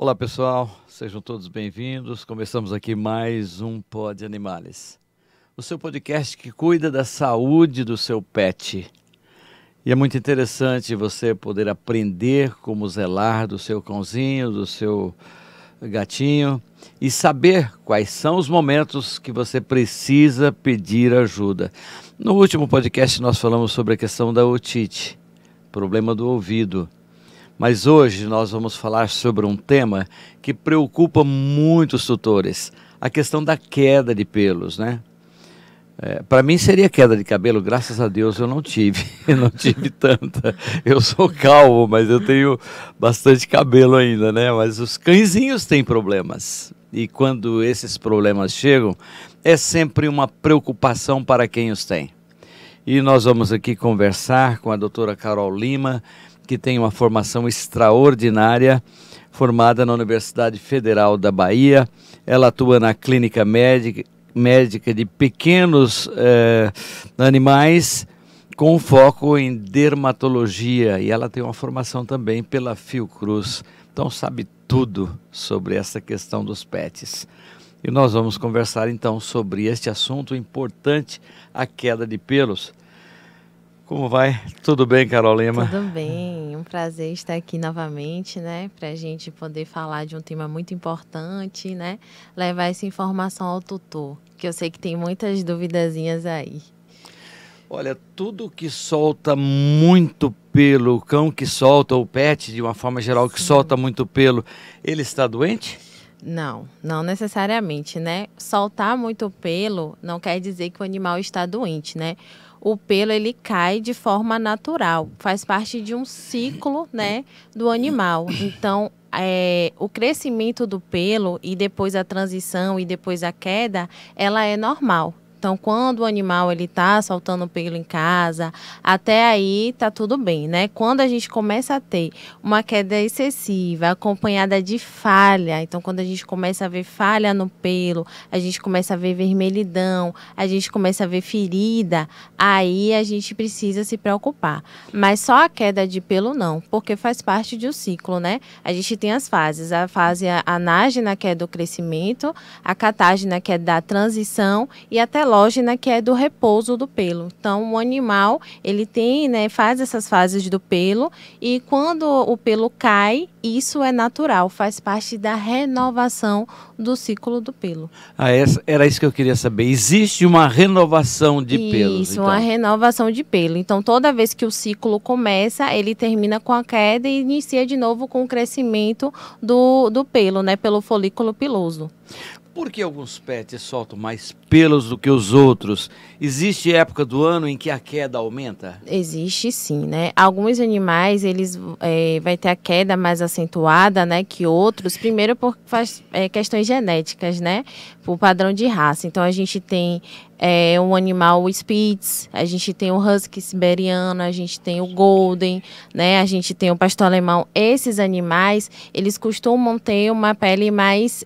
Olá pessoal, sejam todos bem-vindos. Começamos aqui mais um Pod Animales, o seu podcast que cuida da saúde do seu pet. E é muito interessante você poder aprender como zelar do seu cãozinho, do seu gatinho e saber quais são os momentos que você precisa pedir ajuda. No último podcast nós falamos sobre a questão da otite, problema do ouvido. Mas hoje nós vamos falar sobre um tema que preocupa muitos tutores, a questão da queda de pelos, né? Para mim seria queda de cabelo, graças a Deus eu não tive, tanta. Eu sou calvo, mas eu tenho bastante cabelo ainda, né? Mas os cãezinhos têm problemas e quando esses problemas chegam, é sempre uma preocupação para quem os tem. E nós vamos aqui conversar com a doutora Carol Lima, que tem uma formação extraordinária, formada na Universidade Federal da Bahia. Ela atua na clínica médica de pequenos animais, com foco em dermatologia. E ela tem uma formação também pela Fiocruz. Então sabe tudo sobre essa questão dos pets. E nós vamos conversar então sobre este assunto importante, a queda de pelos. Como vai? Tudo bem, Carol Lima? Tudo bem, um prazer estar aqui novamente, né? Para a gente poder falar de um tema muito importante, né? Levar essa informação ao tutor, que eu sei que tem muitas duvidazinhas aí. Olha, tudo que solta muito pelo, o cão que solta, ou o pet de uma forma geral que solta muito pelo, ele está doente? Não necessariamente, né? Soltar muito pelo não quer dizer que o animal está doente, né? O pelo, ele cai de forma natural, faz parte de um ciclo, né, do animal. Então, o crescimento do pelo e depois a transição e depois a queda, ela é normal. Então, quando o animal ele está soltando pelo em casa, até aí tá tudo bem, né? Quando a gente começa a ter uma queda excessiva, acompanhada de falha, então quando a gente começa a ver falha no pelo, a gente começa a ver vermelhidão, a gente começa a ver ferida, aí a gente precisa se preocupar. Mas só a queda de pelo não, porque faz parte de um ciclo, né? A gente tem as fases, a fase anágena, que é do crescimento, a catágena, que é da transição, e a telógena, que é do repouso do pelo. Então, o animal, ele tem, né, faz essas fases do pelo, e quando o pelo cai, isso é natural, faz parte da renovação do ciclo do pelo. Era isso que eu queria saber. Existe uma renovação de pelos? Isso, então. Uma renovação de pelo. Então, toda vez que o ciclo começa, ele termina com a queda e inicia de novo com o crescimento do pelo, né, pelo folículo piloso. Por que alguns pets soltam mais pelos do que os outros? Existe época do ano em que a queda aumenta? Existe sim, né? Alguns animais, eles vai ter a queda mais acentuada, né, que outros. Primeiro por questões genéticas, né? Por padrão de raça. Então, a gente tem um animal, o Spitz, a gente tem o Husky siberiano, a gente tem o Golden, né? A gente tem o pastor alemão. Esses animais, eles costumam ter uma pele mais,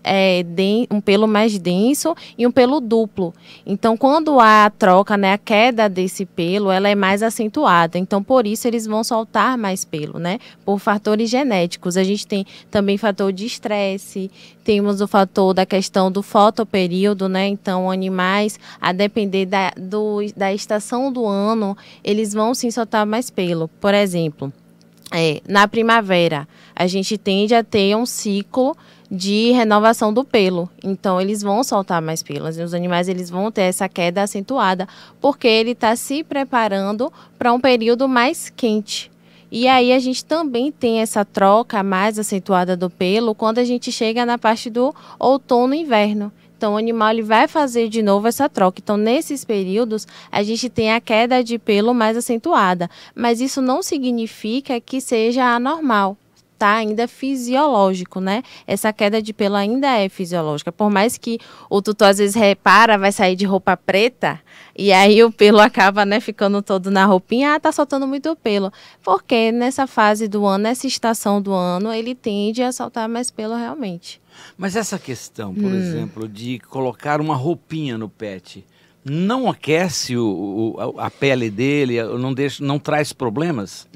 um pelo mais denso e um pelo duplo. Então, quando há a troca, né, a queda desse pelo, ela é mais acentuada. Então, por isso, eles vão soltar mais pelo, né? Por fatores genéticos. A gente tem também fator de estresse, temos o fator da questão do fotoperíodo, né? Então, animais, a depender da estação do ano, eles vão sim soltar mais pelo. Por exemplo, na primavera, a gente tende a ter um ciclo de renovação do pelo. Então, eles vão soltar mais pelos. Os animais, eles vão ter essa queda acentuada, porque ele está se preparando para um período mais quente. E aí, a gente também tem essa troca mais acentuada do pelo quando a gente chega na parte do outono e inverno. Então, o animal ele vai fazer de novo essa troca. Então, nesses períodos, a gente tem a queda de pelo mais acentuada. Mas isso não significa que seja anormal. Tá ainda fisiológico, né? Essa queda de pelo ainda é fisiológica. Por mais que o tutor às vezes repara, vai sair de roupa preta, e aí o pelo acaba, né, ficando todo na roupinha, tá soltando muito pelo. Porque nessa fase do ano, nessa estação do ano, ele tende a soltar mais pelo realmente. Mas essa questão, por exemplo, de colocar uma roupinha no pet, não aquece a pele dele, não traz problemas?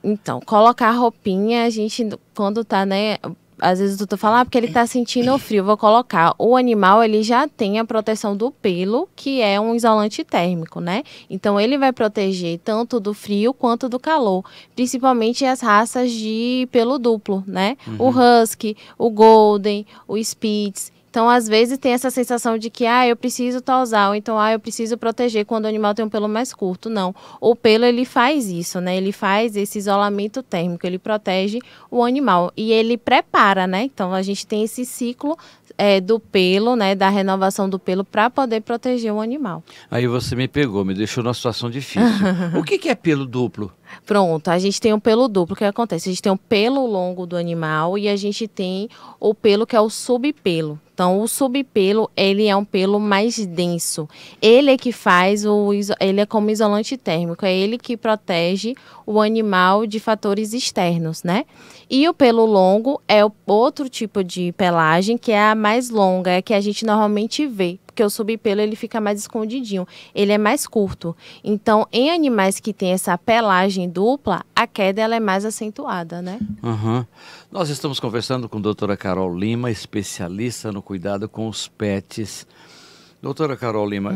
Então, colocar roupinha, a gente, quando tá, né, às vezes o tutor fala, porque ele está sentindo frio, vou colocar. O animal, ele já tem a proteção do pelo, que é um isolante térmico, né? Então, ele vai proteger tanto do frio quanto do calor, principalmente as raças de pelo duplo, né? O Husky, o Golden, o Spitz. Então, às vezes, tem essa sensação de que, eu preciso tosar, ou então, eu preciso proteger quando o animal tem um pelo mais curto. Não. O pelo, ele faz isso, né? Ele faz esse isolamento térmico, ele protege o animal. E ele prepara, né? Então, a gente tem esse ciclo do pelo, né? Da renovação do pelo para poder proteger o animal. Aí você me pegou, me deixou numa situação difícil. O que é pelo duplo? Pronto, a gente tem um pelo duplo. O que acontece? A gente tem o pelo longo do animal e a gente tem o pelo que é o subpelo. Então, o subpelo, ele é um pelo mais denso. Ele é que faz ele é como isolante térmico, é ele que protege o animal de fatores externos, né? E o pelo longo é outro tipo de pelagem, que é a mais longa, é a que a gente normalmente vê. Porque o subpelo ele fica mais escondidinho, ele é mais curto. Então, em animais que têm essa pelagem dupla, a queda ela é mais acentuada, né? Nós estamos conversando com a doutora Carol Lima, especialista no cuidado com os pets. Doutora Carol Lima,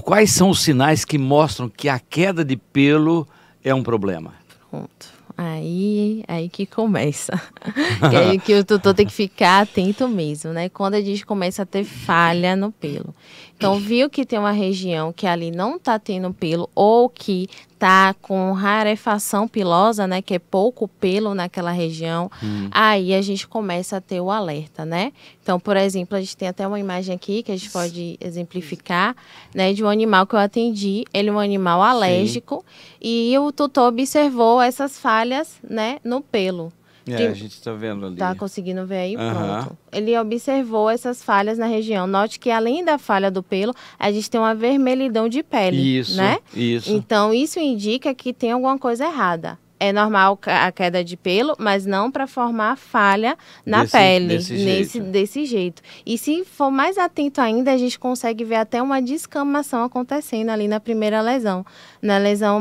quais são os sinais que mostram que a queda de pelo é um problema? Pronto. Aí que começa. que o tutor tem que ficar atento mesmo, né? Quando a gente começa a ter falha no pelo. Então, viu que tem uma região que ali não tá tendo pelo ou que tá com rarefação pilosa, né? Que é pouco pelo naquela região. Aí a gente começa a ter o alerta, né? Então, por exemplo, a gente tem até uma imagem aqui que a gente pode exemplificar, né? De um animal que eu atendi. Ele é um animal alérgico. Sim. E o tutor observou essas falhas, né? No pelo. A gente está vendo ali. Tá conseguindo ver aí? Pronto. Ele observou essas falhas na região. Note que além da falha do pelo, a gente tem uma vermelhidão de pele, né? Isso. Então, isso indica que tem alguma coisa errada. É normal a queda de pelo, mas não para formar falha na pele, desse jeito. E se for mais atento ainda, a gente consegue ver até uma descamação acontecendo ali na primeira lesão. Na lesão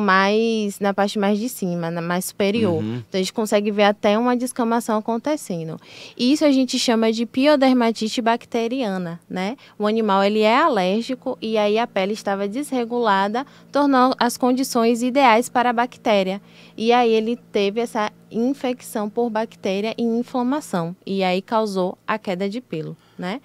na parte mais de cima, na mais superior. Então, a gente consegue ver até uma descamação acontecendo. Isso a gente chama de piodermatite bacteriana, né? O animal, ele é alérgico e aí a pele estava desregulada, tornando as condições ideais para a bactéria. E aí ele teve essa infecção por bactéria e inflamação. E aí causou a queda de pelo, né?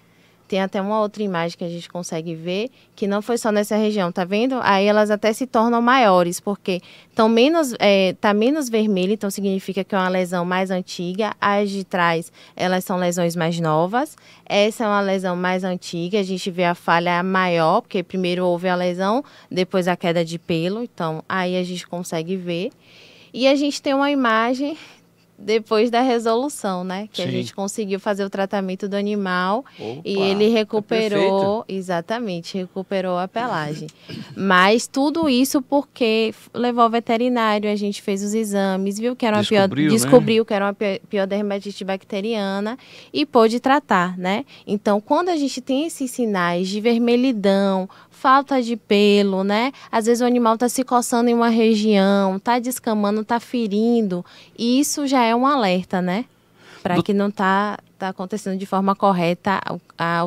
Tem até uma outra imagem que a gente consegue ver, que não foi só nessa região, tá vendo? Aí elas até se tornam maiores, porque tá menos vermelho, então significa que é uma lesão mais antiga. As de trás, elas são lesões mais novas. Essa é uma lesão mais antiga, a gente vê a falha maior, porque primeiro houve a lesão, depois a queda de pelo. Então, aí a gente consegue ver. E a gente tem uma imagem depois da resolução, né? Que Sim. a gente conseguiu fazer o tratamento do animal. Opa, e ele recuperou, exatamente, recuperou a pelagem. Mas tudo isso porque levou ao veterinário, a gente fez os exames, viu que era uma descobriu que era uma piodermatite bacteriana e pôde tratar, né? Então, quando a gente tem esses sinais de vermelhidão, falta de pelo, né? Às vezes o animal está se coçando em uma região, está descamando, está ferindo. E isso já é um alerta, né? Para que não está acontecendo de forma correta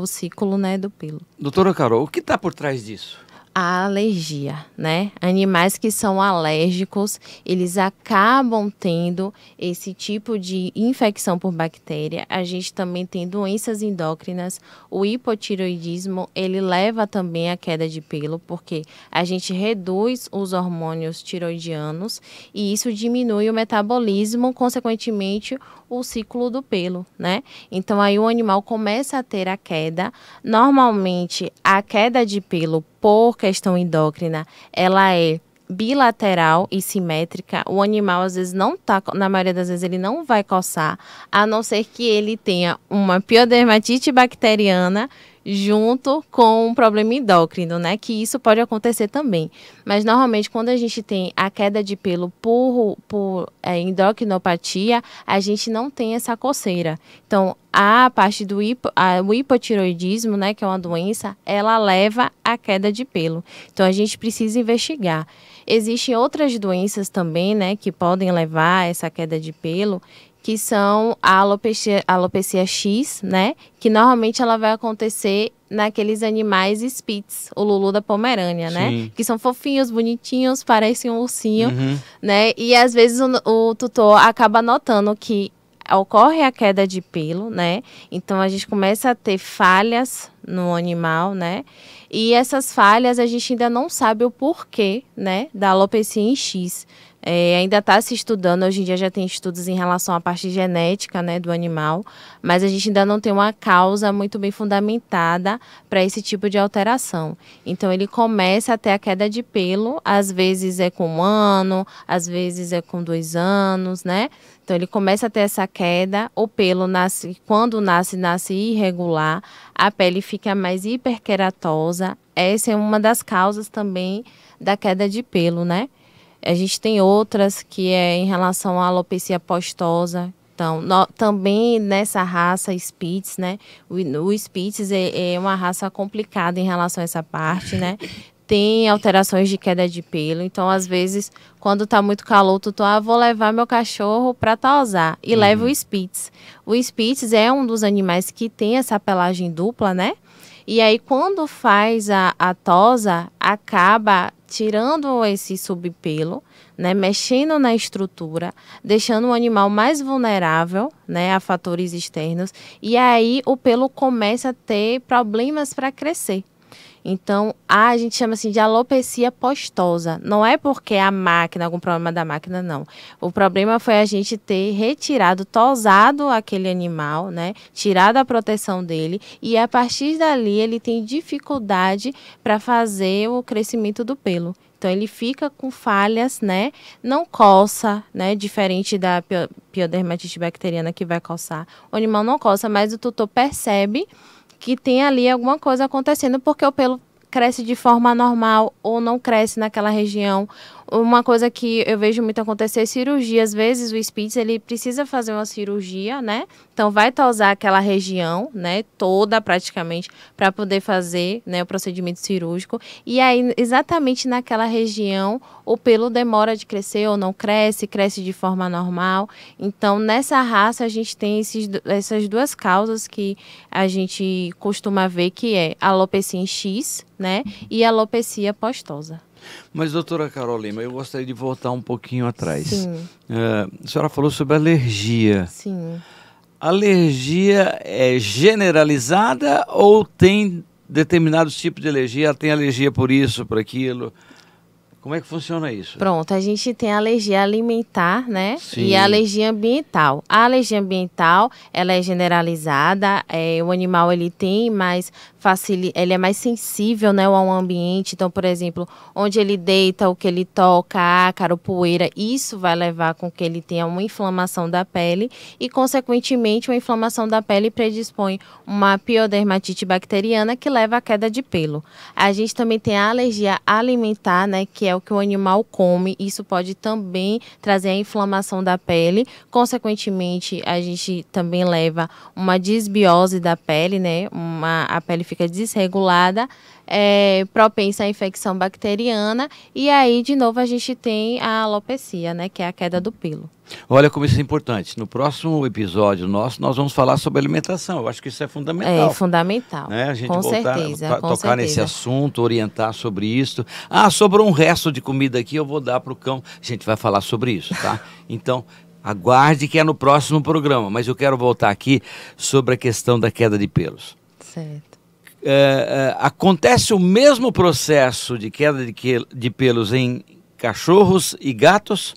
o ciclo, né, do pelo. Doutora Carol, o que está por trás disso? A alergia, né? Animais que são alérgicos, eles acabam tendo esse tipo de infecção por bactéria. A gente também tem doenças endócrinas. O hipotireoidismo, ele leva também à queda de pelo, porque a gente reduz os hormônios tiroidianos e isso diminui o metabolismo, consequentemente, o ciclo do pelo, né? Então, aí o animal começa a ter a queda. Normalmente, a queda de pelo por questão endócrina, ela é bilateral e simétrica. O animal, às vezes, na maioria das vezes, ele não vai coçar, a não ser que ele tenha uma piodermatite bacteriana junto com um problema endócrino, né? Que isso pode acontecer também. Mas, normalmente, quando a gente tem a queda de pelo por endocrinopatia, a gente não tem essa coceira. Então, a parte do hipotireoidismo, né, que é uma doença, ela leva à queda de pelo. Então, a gente precisa investigar. Existem outras doenças também, né, que podem levar a essa queda de pelo, que são a alopecia X, né? Que normalmente ela vai acontecer naqueles animais Spitz, o Lulu da Pomerânia, Sim. né? Que são fofinhos, bonitinhos, parecem um ursinho, né? E às vezes o tutor acaba notando que ocorre a queda de pelo, né? Então a gente começa a ter falhas no animal, né? E essas falhas a gente ainda não sabe o porquê, né, da alopecia em X. Ainda está se estudando, hoje em dia já tem estudos em relação à parte genética, né, do animal, mas a gente ainda não tem uma causa muito bem fundamentada para esse tipo de alteração. Então ele começa a ter a queda de pelo, às vezes é com 1 ano, às vezes é com 2 anos, né? Então ele começa a ter essa queda, o pelo nasce, quando nasce irregular, a pele fica mais hiperkeratosa. Essa é uma das causas também da queda de pelo, né? A gente tem outras que é em relação à alopecia postosa. Então, também nessa raça Spitz, né? O Spitz é uma raça complicada em relação a essa parte, né? Tem alterações de queda de pelo. Então, às vezes, quando tá muito calor, o tutor, vou levar meu cachorro para tosar. E leva o Spitz. O Spitz é um dos animais que tem essa pelagem dupla, né? E aí, quando faz a tosa, acaba tirando esse subpelo, né, mexendo na estrutura, deixando o animal mais vulnerável, né, a fatores externos. E aí, o pelo começa a ter problemas para crescer. Então, a gente chama assim de alopecia postosa. Não é porque a máquina, algum problema da máquina, não. O problema foi a gente ter retirado, tosado aquele animal, né? Tirado a proteção dele e a partir dali ele tem dificuldade para fazer o crescimento do pelo. Então, ele fica com falhas, né? Não coça, né? Diferente da piodermatite bacteriana que vai coçar. O animal não coça, mas o tutor percebe que tem ali alguma coisa acontecendo porque o pelo cresce de forma normal ou não cresce naquela região. Uma coisa que eu vejo muito acontecer é cirurgia. Às vezes o Spitz, ele precisa fazer uma cirurgia, né? Então vai tosar aquela região, né? Toda praticamente para poder fazer, né, o procedimento cirúrgico. E aí exatamente naquela região o pelo demora de crescer ou não cresce, cresce de forma normal. Então nessa raça a gente tem essas duas causas que a gente costuma ver, que é a alopecia em X, né? E a alopecia postosa. Mas, doutora Carol Lima, eu gostaria de voltar um pouquinho atrás. Sim. A senhora falou sobre alergia. Sim. Alergia é generalizada ou tem determinados tipos de alergia? Ela tem alergia por isso, por aquilo? Como é que funciona isso? Pronto, a gente tem a alergia alimentar, né? Sim. E a alergia ambiental. A alergia ambiental, ela é generalizada, o animal ele tem mais ele é mais sensível, né, ao ambiente. Então, por exemplo, onde ele deita, o que ele toca, ácaro, poeira, isso vai levar com que ele tenha uma inflamação da pele e, consequentemente, uma inflamação da pele predispõe uma piodermatite bacteriana que leva à queda de pelo. A gente também tem a alergia alimentar, né, que é o que o animal come. Isso pode também trazer a inflamação da pele. Consequentemente, a gente também leva uma disbiose da pele, né, a pele fica desregulada, propensa à infecção bacteriana, e aí, de novo, a gente tem a alopecia, né, que é a queda do pelo. Olha como isso é importante. No próximo episódio nosso, nós vamos falar sobre alimentação. Eu acho que isso é fundamental. É fundamental. Né? A gente com voltar, certeza, com tocar certeza. nesse assunto, orientar sobre isso. Sobrou um resto de comida aqui, eu vou dar para o cão. A gente vai falar sobre isso, tá? Então, aguarde que é no próximo programa. Mas eu quero voltar aqui sobre a questão da queda de pelos. Certo. Acontece o mesmo processo de queda de pelos em cachorros e gatos?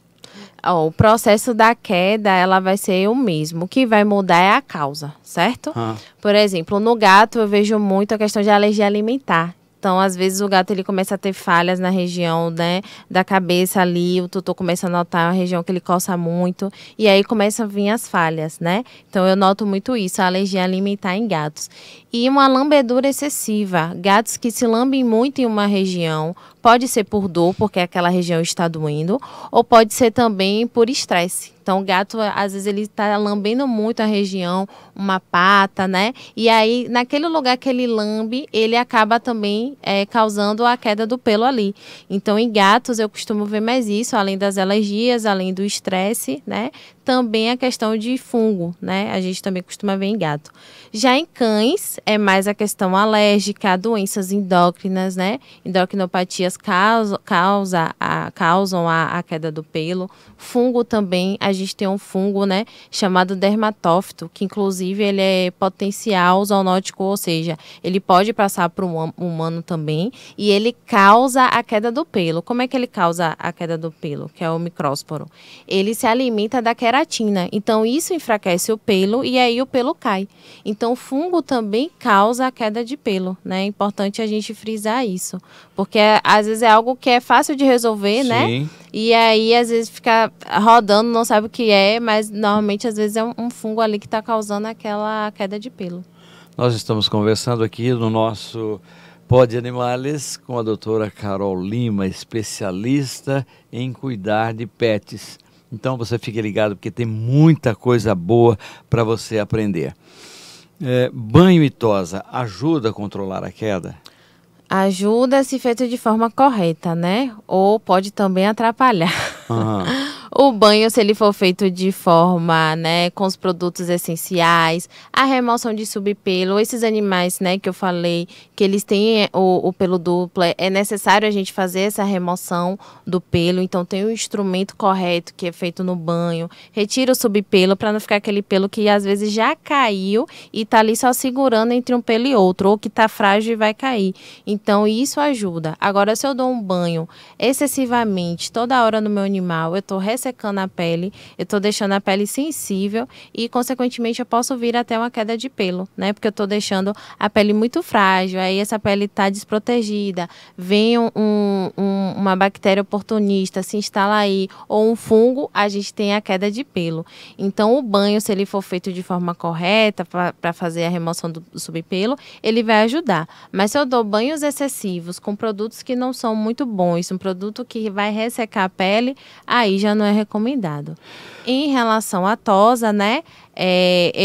O processo da queda, ela vai ser o mesmo. O que vai mudar é a causa, certo? Por exemplo, no gato eu vejo muito a questão de alergia alimentar. Então, às vezes, o gato ele começa a ter falhas na região, né, da cabeça ali, o tutor começa a notar a região que ele coça muito, e aí começam a vir as falhas, né? Então, eu noto muito isso, a alergia alimentar em gatos. E uma lambedura excessiva, gatos que se lambem muito em uma região, pode ser por dor, porque aquela região está doendo, ou pode ser também por estresse. Então, o gato, às vezes, ele está lambendo muito a região, uma pata, né? E aí, naquele lugar que ele lambe, ele acaba também causando a queda do pelo ali. Então, em gatos, eu costumo ver mais isso, além das alergias, além do estresse, né? Também a questão de fungo, né? A gente também costuma ver em gato. Já em cães, é mais a questão alérgica, doenças endócrinas, né? Endocrinopatias causam a queda do pelo. Fungo também, a gente tem um fungo, né, chamado dermatófito, que inclusive ele é potencial zoonótico, ou seja, ele pode passar para o humano também, e ele causa a queda do pelo. Como é que ele causa a queda do pelo? Que é o micrósporo. Ele se alimenta da queratina, então isso enfraquece o pelo e aí o pelo cai. Então o fungo também causa a queda de pelo, né? É importante a gente frisar isso, porque às vezes é algo que é fácil de resolver, Sim. né? E aí, às vezes, fica rodando, não sabe o que é, mas normalmente, às vezes, é um fungo ali que está causando aquela queda de pelo. Nós estamos conversando aqui no nosso Pod Animales com a doutora Carol Lima, especialista em cuidar de pets. Então, você fique ligado, porque tem muita coisa boa para você aprender. Banho e tosa ajuda a controlar a queda? Ajuda se feito de forma correta, né? Ou pode também atrapalhar. Uhum. O banho, se ele for feito de forma, né, com os produtos essenciais, a remoção de subpelo, esses animais, né, que eu falei, que eles têm o pelo duplo, é necessário a gente fazer essa remoção do pelo, então tem o instrumento correto que é feito no banho, retira o subpelo para não ficar aquele pelo que às vezes já caiu e tá ali só segurando entre um pelo e outro, ou que tá frágil e vai cair. Então isso ajuda. Agora, se eu dou um banho excessivamente, toda hora no meu animal, eu tô ressecando a pele, eu estou deixando a pele sensível e, consequentemente, eu posso vir até uma queda de pelo, né? Porque eu estou deixando a pele muito frágil, aí essa pele está desprotegida, vem uma bactéria oportunista, se instala aí, ou um fungo, a gente tem a queda de pelo. Então, o banho, se ele for feito de forma correta, para fazer a remoção do subpelo, ele vai ajudar. Mas se eu dou banhos excessivos com produtos que não são muito bons, um produto que vai ressecar a pele, aí já não é recomendado. Em relação à tosa, né,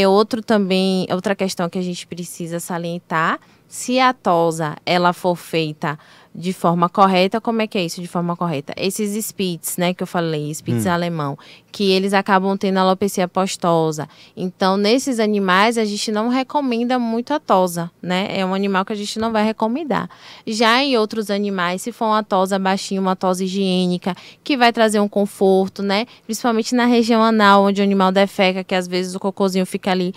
outra questão que a gente precisa salientar. Se a tosa ela for feita de forma correta, como é que é isso de forma correta? Esses Spitz, né, que eu falei, Spitz alemão, que eles acabam tendo alopecia pós-tosa. Então, nesses animais, a gente não recomenda muito a tosa, né? É um animal que a gente não vai recomendar. Já em outros animais, se for uma tosa baixinha, uma tosa higiênica, que vai trazer um conforto, né? Principalmente na região anal, onde o animal defeca, que às vezes o cocôzinho fica ali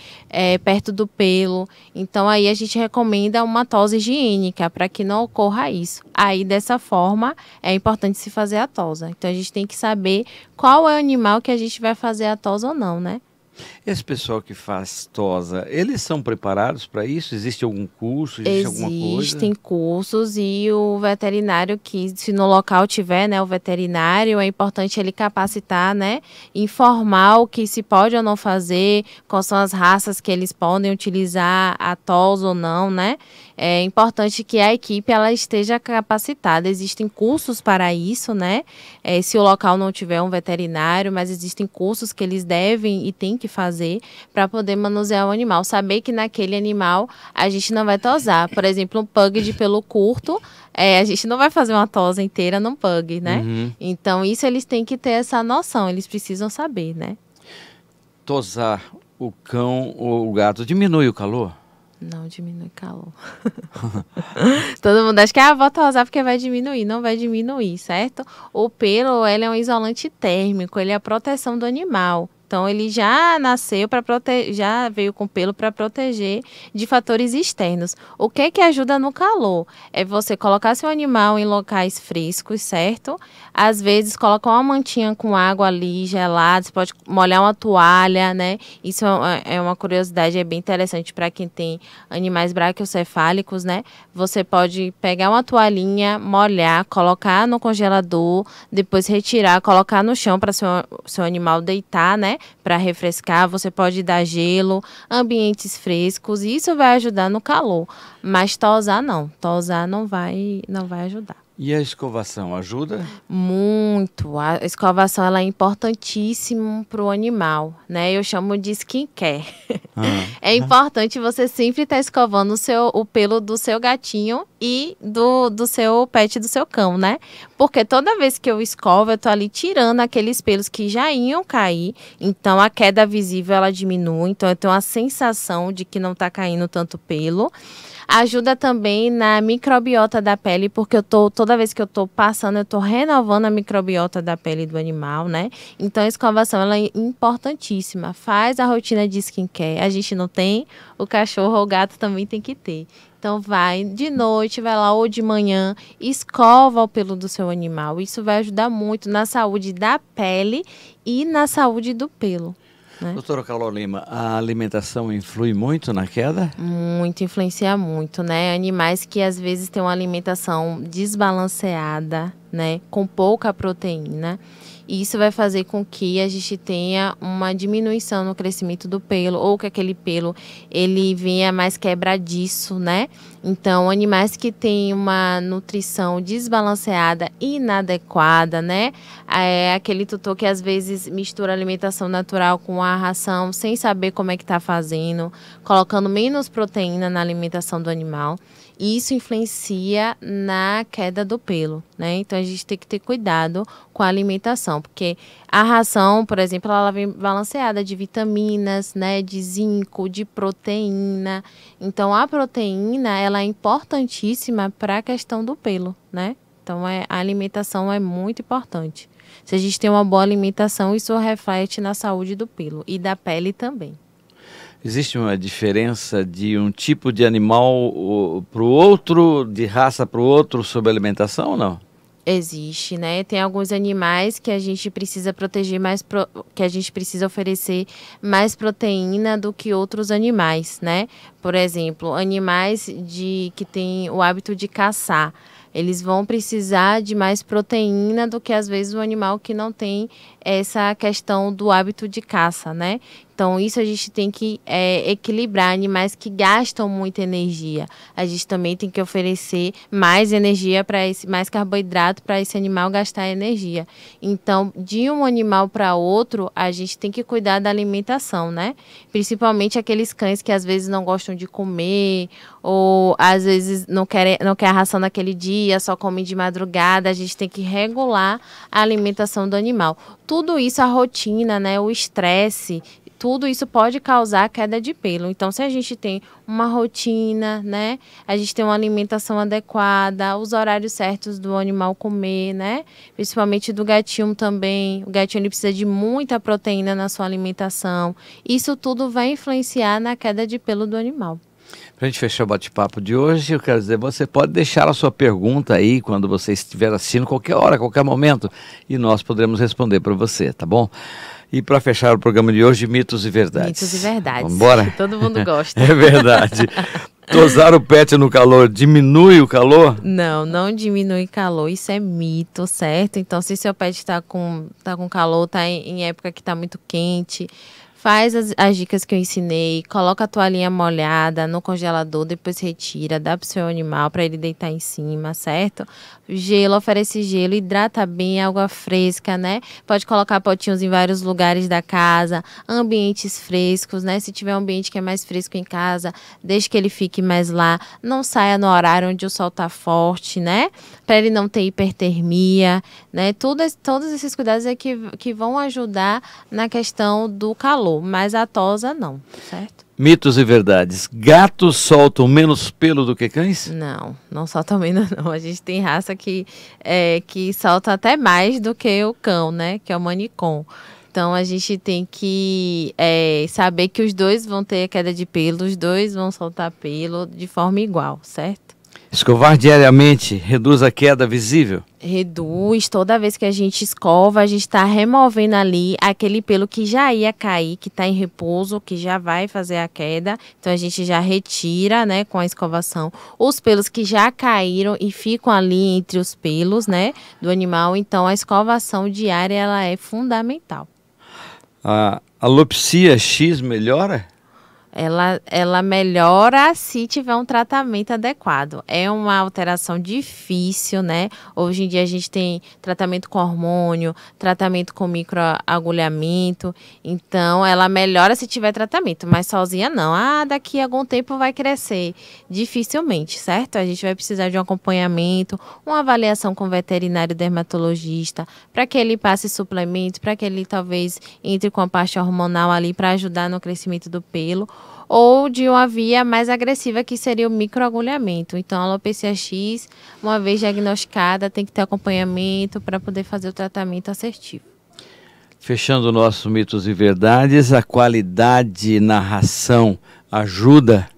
perto do pelo. Então, aí a gente recomenda uma tosa higiênica, para que não ocorra isso. Aí, dessa forma, é importante se fazer a tosa. Então, a gente tem que saber qual é o animal que a gente vai fazer a tosa ou não, né? Esse pessoal que faz tosa, eles são preparados para isso? Existe algum curso? Existe alguma coisa? Existem cursos e o veterinário que, se no local tiver, né, o veterinário, é importante ele capacitar, né, informar o que se pode ou não fazer, quais são as raças que eles podem utilizar, a tosa ou não, né? É importante que a equipe ela esteja capacitada. Existem cursos para isso, né? Se o local não tiver um veterinário, mas existem cursos que eles devem e têm que fazer para poder manusear o animal. Saber que naquele animal a gente não vai tosar. Por exemplo, um pug de pelo curto, a gente não vai fazer uma tosa inteira num pug, né? Uhum. Então, isso eles têm que ter essa noção, eles precisam saber, né? Tosar o cão ou o gato diminui o calor? Não diminui calor. Todo mundo acha que vou tosar porque vai diminuir. Não vai diminuir, certo? O pelo, ele é um isolante térmico, ele é a proteção do animal. Então, ele já nasceu para proteger, já veio com pelo para proteger de fatores externos. O que que ajuda no calor? É você colocar seu animal em locais frescos, certo? Às vezes, colocar uma mantinha com água ali gelada, você pode molhar uma toalha, né? Isso é uma curiosidade, é bem interessante para quem tem animais braquiocefálicos, né? Você pode pegar uma toalhinha, molhar, colocar no congelador, depois retirar, colocar no chão para seu animal deitar, né? Para refrescar, você pode dar gelo, ambientes frescos, e isso vai ajudar no calor. Mas tosar não vai ajudar. E a escovação ajuda? Muito. A escovação ela é importantíssima para o animal, né? Eu chamo de skincare. É importante você sempre estar escovando o pelo do seu gatinho e do seu pet, do seu cão, né? Porque toda vez que eu escovo, eu tô ali tirando aqueles pelos que já iam cair. Então, a queda visível, ela diminui. Então, eu tenho a sensação de que não tá caindo tanto pelo. Ajuda também na microbiota da pele, porque toda vez que eu tô passando, eu tô renovando a microbiota da pele do animal, né? Então, a escovação, ela é importantíssima. Faz a rotina de skincare. A gente não tem, o cachorro ou o gato também tem que ter. Então, vai de noite, vai lá ou de manhã, escova o pelo do seu animal. Isso vai ajudar muito na saúde da pele e na saúde do pelo, né? Doutora Carol Lima, a alimentação influi muito na queda? Muito, influencia muito, né? Animais que às vezes têm uma alimentação desbalanceada, né? Com pouca proteína. E isso vai fazer com que a gente tenha uma diminuição no crescimento do pelo, ou que aquele pelo ele venha mais quebradiço, né? Então, animais que têm uma nutrição desbalanceada, inadequada, né? É aquele tutor que às vezes mistura alimentação natural com a ração, sem saber como é que está fazendo, colocando menos proteína na alimentação do animal. E isso influencia na queda do pelo, né? Então, a gente tem que ter cuidado com a alimentação, porque a ração, por exemplo, ela vem balanceada de vitaminas, né? De zinco, de proteína. Então, a proteína, ela é importantíssima para a questão do pelo, né? Então, a alimentação é muito importante. Se a gente tem uma boa alimentação, isso reflete na saúde do pelo e da pele também. Existe uma diferença de um tipo de animal para o outro, de raça para o outro, sobre alimentação ou não? Existe, né? Tem alguns animais que a gente precisa proteger que a gente precisa oferecer mais proteína do que outros animais, né? Por exemplo, animais que têm o hábito de caçar. Eles vão precisar de mais proteína do que, às vezes, o animal que não tem essa questão do hábito de caça, né? Então, isso a gente tem que equilibrar. Animais que gastam muita energia, a gente também tem que oferecer mais energia mais carboidrato para esse animal gastar energia. Então, de um animal para outro, a gente tem que cuidar da alimentação, né? Principalmente aqueles cães que às vezes não gostam de comer, ou às vezes não quer a ração naquele dia, só come de madrugada. A gente tem que regular a alimentação do animal. Tudo isso, a rotina, né? O estresse, tudo isso pode causar queda de pelo. Então, se a gente tem uma rotina, né? A gente tem uma alimentação adequada, os horários certos do animal comer, né? Principalmente do gatinho também. O gatinho ele precisa de muita proteína na sua alimentação. Isso tudo vai influenciar na queda de pelo do animal. Para a gente fechar o bate-papo de hoje, eu quero dizer, você pode deixar a sua pergunta aí quando você estiver assistindo, qualquer hora, qualquer momento, e nós poderemos responder para você, tá bom? E para fechar o programa de hoje, mitos e verdades. Mitos e verdades. Vamos embora? Todo mundo gosta. É verdade. Tosar o pet no calor diminui o calor? Não, não diminui calor, isso é mito, certo? Então, se seu pet está com calor, está em época que está muito quente, faz as dicas que eu ensinei, coloca a toalhinha molhada no congelador, depois retira, dá pro seu animal para ele deitar em cima, certo? Gelo, oferece gelo, hidrata bem, água fresca, né? Pode colocar potinhos em vários lugares da casa, ambientes frescos, né? Se tiver um ambiente que é mais fresco em casa, deixe que ele fique mais lá, não saia no horário onde o sol tá forte, né? Para ele não ter hipertermia, né? Todos esses cuidados é que vão ajudar na questão do calor, mas a tosa não, certo? Mitos e verdades. Gatos soltam menos pelo do que cães? Não soltam menos não. A gente tem raça que solta até mais do que o cão, né? Que é o manicom. Então, a gente tem que saber que os dois vão ter queda de pelo, os dois vão soltar pelo de forma igual, certo? Escovar diariamente reduz a queda visível? Reduz. Toda vez que a gente escova, a gente está removendo ali aquele pelo que já ia cair, que está em repouso, que já vai fazer a queda. Então, a gente já retira, né, com a escovação, os pelos que já caíram e ficam ali entre os pelos, né, do animal. Então, a escovação diária, ela é fundamental. A alopecia X melhora? Ela melhora se tiver um tratamento adequado. É uma alteração difícil, né? Hoje em dia a gente tem tratamento com hormônio, tratamento com microagulhamento. Então, ela melhora se tiver tratamento, mas sozinha não. Daqui a algum tempo vai crescer. Dificilmente, certo? A gente vai precisar de um acompanhamento, uma avaliação com veterinário dermatologista, para que ele passe suplementos, para que ele talvez entre com a parte hormonal ali para ajudar no crescimento do pelo, ou de uma via mais agressiva, que seria o microagulhamento. Então, a alopecia X, uma vez diagnosticada, tem que ter acompanhamento para poder fazer o tratamento assertivo. Fechando o nosso mitos e verdades, a qualidade na ração ajuda?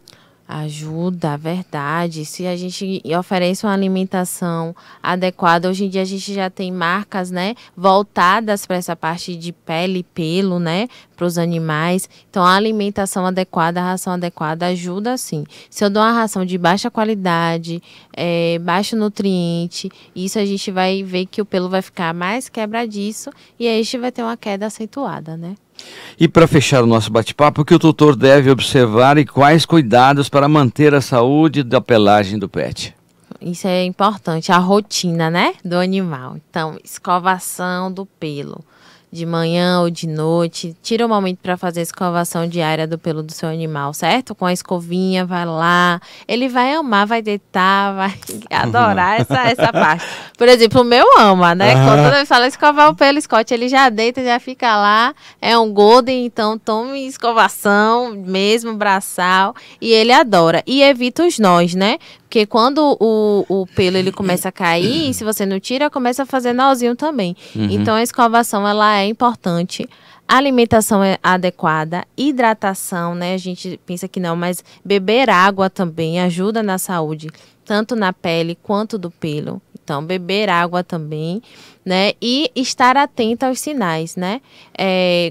Ajuda, verdade. Se a gente oferece uma alimentação adequada, hoje em dia a gente já tem marcas, né, voltadas para essa parte de pele e pelo, né, para os animais. Então, a alimentação adequada, a ração adequada ajuda sim. Se eu dou uma ração de baixa qualidade, baixo nutriente, isso a gente vai ver que o pelo vai ficar mais quebradiço e aí a gente vai ter uma queda acentuada, né? E para fechar o nosso bate-papo, o que o tutor deve observar e quais cuidados para manter a saúde da pelagem do pet? Isso é importante, a rotina, né, do animal. Então, escovação do pelo, de manhã ou de noite. Tira um momento para fazer a escovação diária do pelo do seu animal, certo? Com a escovinha, vai lá. Ele vai amar, vai deitar, vai adorar essa parte. Por exemplo, o meu ama, né? Quando ele fala escovar o pelo, Scott, ele já deita, já fica lá. É um Golden, então tome escovação mesmo, braçal. E ele adora. E evita os nós, né? Porque quando o pelo ele começa a cair, se você não tira, começa a fazer nozinho também. Então, a escovação, ela é importante. A alimentação é adequada, hidratação, né? A gente pensa que não, mas beber água também ajuda na saúde, tanto na pele quanto do pelo. Então, beber água também, né? E estar atento aos sinais, né?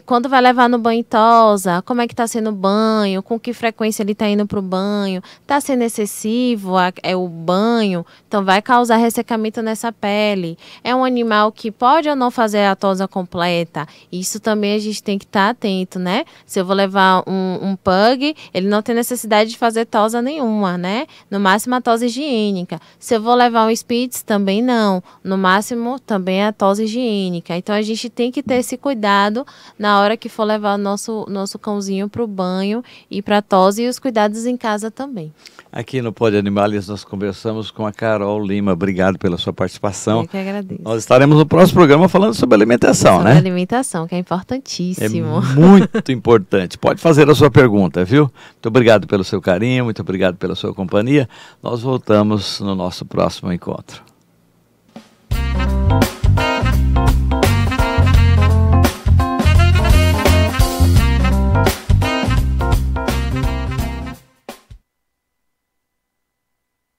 Quando vai levar no banho tosa, como é que está sendo o banho, com que frequência ele está indo para o banho, está sendo excessivo o banho, então vai causar ressecamento nessa pele. É um animal que pode ou não fazer a tosa completa, isso também a gente tem que estar atento, né? Se eu vou levar um pug, ele não tem necessidade de fazer tosa nenhuma, né? No máximo a tosa higiênica. Se eu vou levar um Spitz, também não. No máximo também a tosa higiênica. Então a gente tem que ter esse cuidado na hora que for levar o nosso cãozinho para o banho e para a tosa, e os cuidados em casa também. Aqui no Pod Animales nós conversamos com a Carol Lima. Obrigado pela sua participação. Eu que agradeço. Nós estaremos no próximo programa falando sobre alimentação, né? Sobre alimentação, que é importantíssimo. É muito importante. Pode fazer a sua pergunta, viu? Muito obrigado pelo seu carinho, muito obrigado pela sua companhia. Nós voltamos no nosso próximo encontro.